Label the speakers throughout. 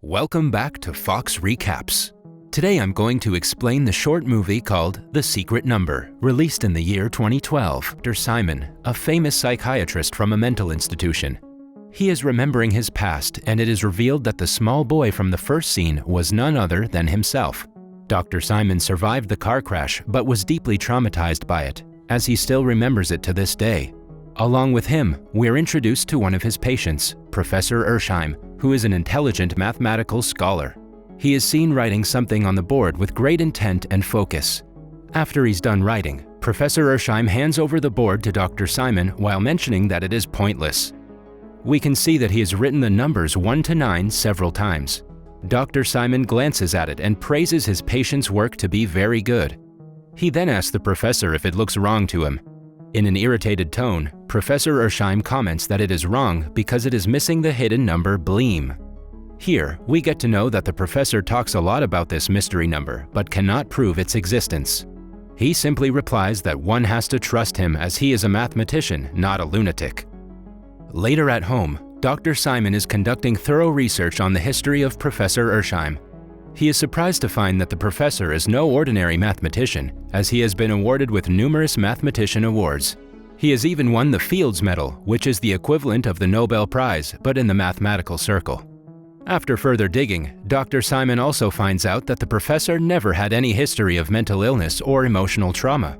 Speaker 1: Welcome back to Fox Recaps. Today I'm going to explain the short movie called The Secret Number, released in the year 2012. Dr. Simon, a famous psychiatrist from a mental institution. He is remembering his past, and it is revealed that the small boy from the first scene was none other than himself. Dr. Simon survived the car crash but was deeply traumatized by it, as he still remembers it to this day. Along with him, we're introduced to one of his patients, Professor Ersheim, who is an intelligent mathematical scholar. He is seen writing something on the board with great intent and focus. After he's done writing, Professor Ersheim hands over the board to Dr. Simon while mentioning that it is pointless. We can see that he has written the numbers 1 to 9 several times. Dr. Simon glances at it and praises his patient's work to be very good. He then asks the professor if it looks wrong to him. In an irritated tone, Professor Ersheim comments that it is wrong because it is missing the hidden number BLEEM. Here, we get to know that the professor talks a lot about this mystery number but cannot prove its existence. He simply replies that one has to trust him as he is a mathematician, not a lunatic. Later at home, Dr. Simon is conducting thorough research on the history of Professor Ersheim. He is surprised to find that the professor is no ordinary mathematician, as he has been awarded with numerous mathematician awards. He has even won the Fields Medal, which is the equivalent of the Nobel Prize, but in the mathematical circle. After further digging, Dr. Simon also finds out that the professor never had any history of mental illness or emotional trauma.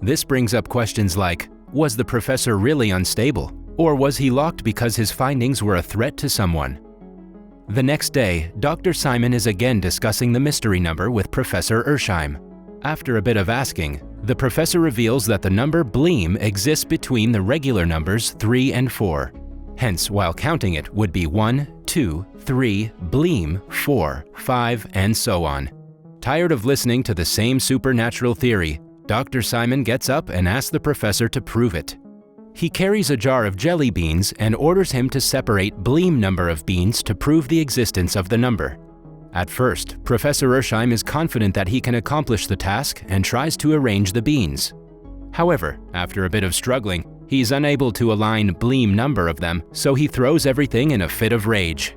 Speaker 1: This brings up questions like, was the professor really unstable? Or was he locked because his findings were a threat to someone? The next day, Dr. Simon is again discussing the mystery number with Professor Ersheim. After a bit of asking, the professor reveals that the number BLEEM exists between the regular numbers 3 and 4. Hence, while counting it would be 1, 2, 3, BLEEM, 4, 5, and so on. Tired of listening to the same supernatural theory, Dr. Simon gets up and asks the professor to prove it. He carries a jar of jelly beans and orders him to separate BLEEM number of beans to prove the existence of the number. At first, Professor Ersheim is confident that he can accomplish the task and tries to arrange the beans. However, after a bit of struggling, he's unable to align BLEEM number of them, so he throws everything in a fit of rage.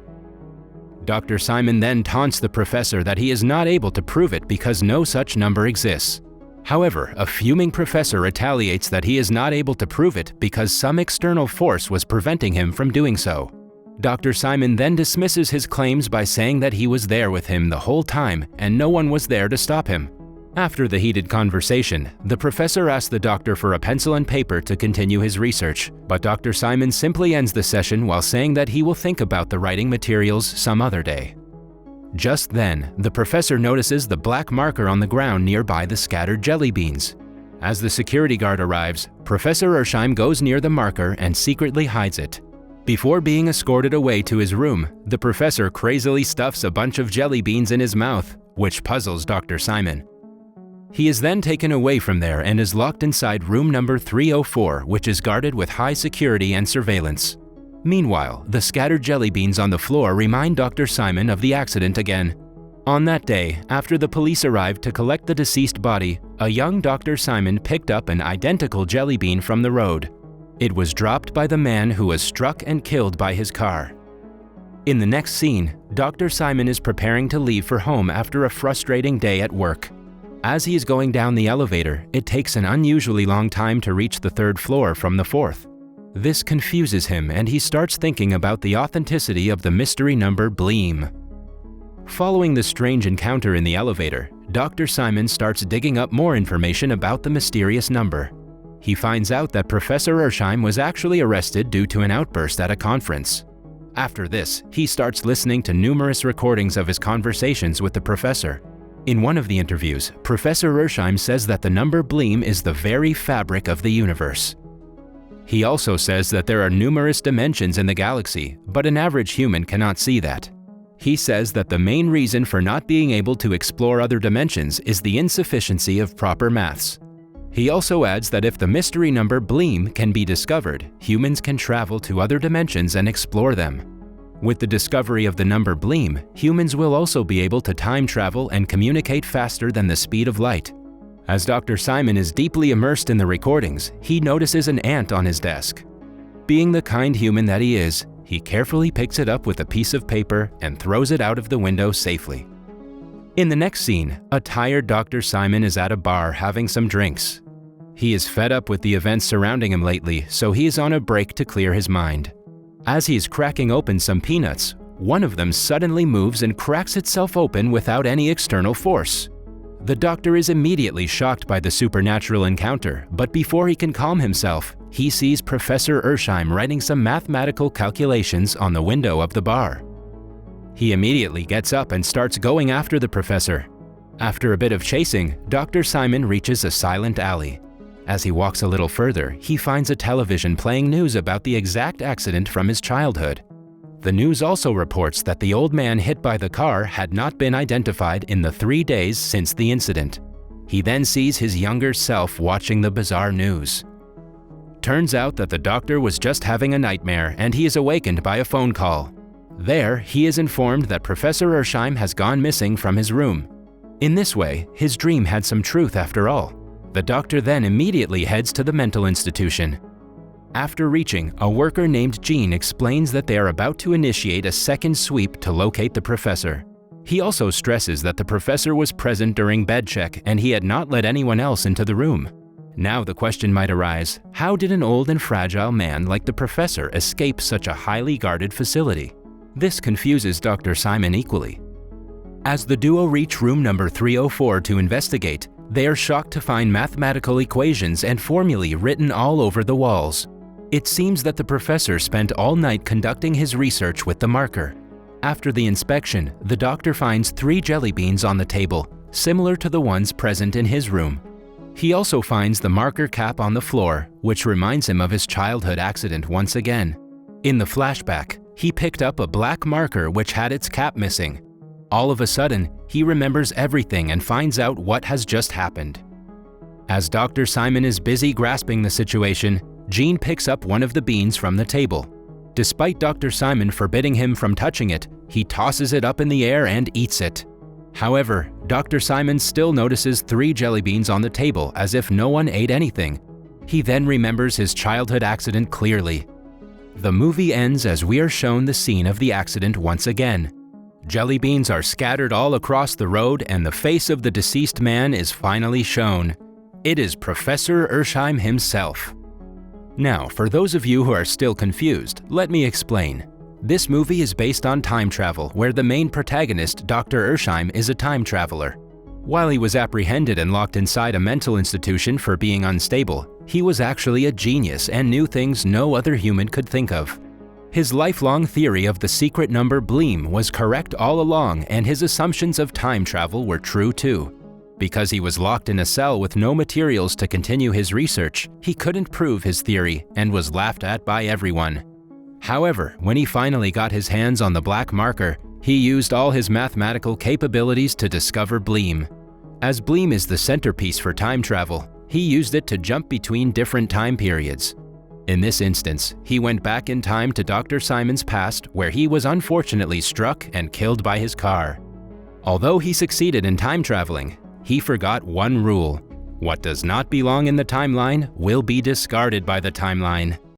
Speaker 1: Dr. Simon then taunts the professor that he is not able to prove it because no such number exists. However, a fuming professor retaliates that he is not able to prove it because some external force was preventing him from doing so. Dr. Simon then dismisses his claims by saying that he was there with him the whole time and no one was there to stop him. After the heated conversation, the professor asks the doctor for a pencil and paper to continue his research, but Dr. Simon simply ends the session while saying that he will think about the writing materials some other day. Just then, the professor notices the black marker on the ground nearby the scattered jelly beans. As the security guard arrives, Professor Ersheim goes near the marker and secretly hides it. Before being escorted away to his room, the professor crazily stuffs a bunch of jelly beans in his mouth, which puzzles Dr. Simon. He is then taken away from there and is locked inside room number 304, which is guarded with high security and surveillance. Meanwhile, the scattered jelly beans on the floor remind Dr. Simon of the accident again. On that day, after the police arrived to collect the deceased body, a young Dr. Simon picked up an identical jelly bean from the road. It was dropped by the man who was struck and killed by his car. In the next scene, Dr. Simon is preparing to leave for home after a frustrating day at work. As he is going down the elevator, it takes an unusually long time to reach the 3rd floor from the 4th. This confuses him and he starts thinking about the authenticity of the mystery number BLEEM. Following the strange encounter in the elevator, Dr. Simon starts digging up more information about the mysterious number. He finds out that Professor Ersheim was actually arrested due to an outburst at a conference. After this, he starts listening to numerous recordings of his conversations with the professor. In one of the interviews, Professor Ersheim says that the number BLEEM is the very fabric of the universe. He also says that there are numerous dimensions in the galaxy, but an average human cannot see that. He says that the main reason for not being able to explore other dimensions is the insufficiency of proper maths. He also adds that if the mystery number BLEEM can be discovered, humans can travel to other dimensions and explore them. With the discovery of the number BLEEM, humans will also be able to time travel and communicate faster than the speed of light. As Dr. Simon is deeply immersed in the recordings, he notices an ant on his desk. Being the kind human that he is, He carefully picks it up with a piece of paper and throws it out of the window safely. In the next scene, a tired Dr. Simon is at a bar having some drinks. He is fed up with the events surrounding him lately, so he is on a break to clear his mind. As he is cracking open some peanuts, one of them suddenly moves and cracks itself open without any external force. The doctor is immediately shocked by the supernatural encounter, but before he can calm himself, he sees Professor Ersheim writing some mathematical calculations on the window of the bar. He immediately gets up and starts going after the professor. After a bit of chasing, Dr. Simon reaches a silent alley. As he walks a little further, he finds a television playing news about the exact accident from his childhood. The news also reports that the old man hit by the car had not been identified in the 3 days since the incident. He then sees his younger self watching the bizarre news. Turns out that the doctor was just having a nightmare and he is awakened by a phone call. There, he is informed that Professor Ersheim has gone missing from his room. In this way, his dream had some truth after all. The doctor then immediately heads to the mental institution. After reaching, a worker named Jean explains that they are about to initiate a second sweep to locate the professor. He also stresses that the professor was present during bed check and he had not let anyone else into the room. Now the question might arise, how did an old and fragile man like the professor escape such a highly guarded facility? This confuses Dr. Simon equally. As the duo reach room number 304 to investigate, they are shocked to find mathematical equations and formulae written all over the walls. It seems that the professor spent all night conducting his research with the marker. After the inspection, the doctor finds 3 jelly beans on the table, similar to the ones present in his room. He also finds the marker cap on the floor, which reminds him of his childhood accident once again. In the flashback, he picked up a black marker which had its cap missing. All of a sudden, he remembers everything and finds out what has just happened. As Dr. Simon is busy grasping the situation, Jean picks up one of the beans from the table. Despite Dr. Simon forbidding him from touching it, he tosses it up in the air and eats it. However, Dr. Simon still notices 3 jelly beans on the table as if no one ate anything. He then remembers his childhood accident clearly. The movie ends as we are shown the scene of the accident once again. Jelly beans are scattered all across the road and the face of the deceased man is finally shown. It is Professor Ersheim himself. Now, for those of you who are still confused, let me explain. This movie is based on time travel, where the main protagonist, Dr. Ersheim, is a time traveler. While he was apprehended and locked inside a mental institution for being unstable, he was actually a genius and knew things no other human could think of. His lifelong theory of the secret number Bleem was correct all along, and his assumptions of time travel were true too. Because he was locked in a cell with no materials to continue his research, he couldn't prove his theory and was laughed at by everyone. However, when he finally got his hands on the black marker, he used all his mathematical capabilities to discover Bleem. As Bleem is the centerpiece for time travel, he used it to jump between different time periods. In this instance, he went back in time to Dr. Simon's past, where he was unfortunately struck and killed by his car. Although he succeeded in time traveling, he forgot one rule: what does not belong in the timeline will be discarded by the timeline.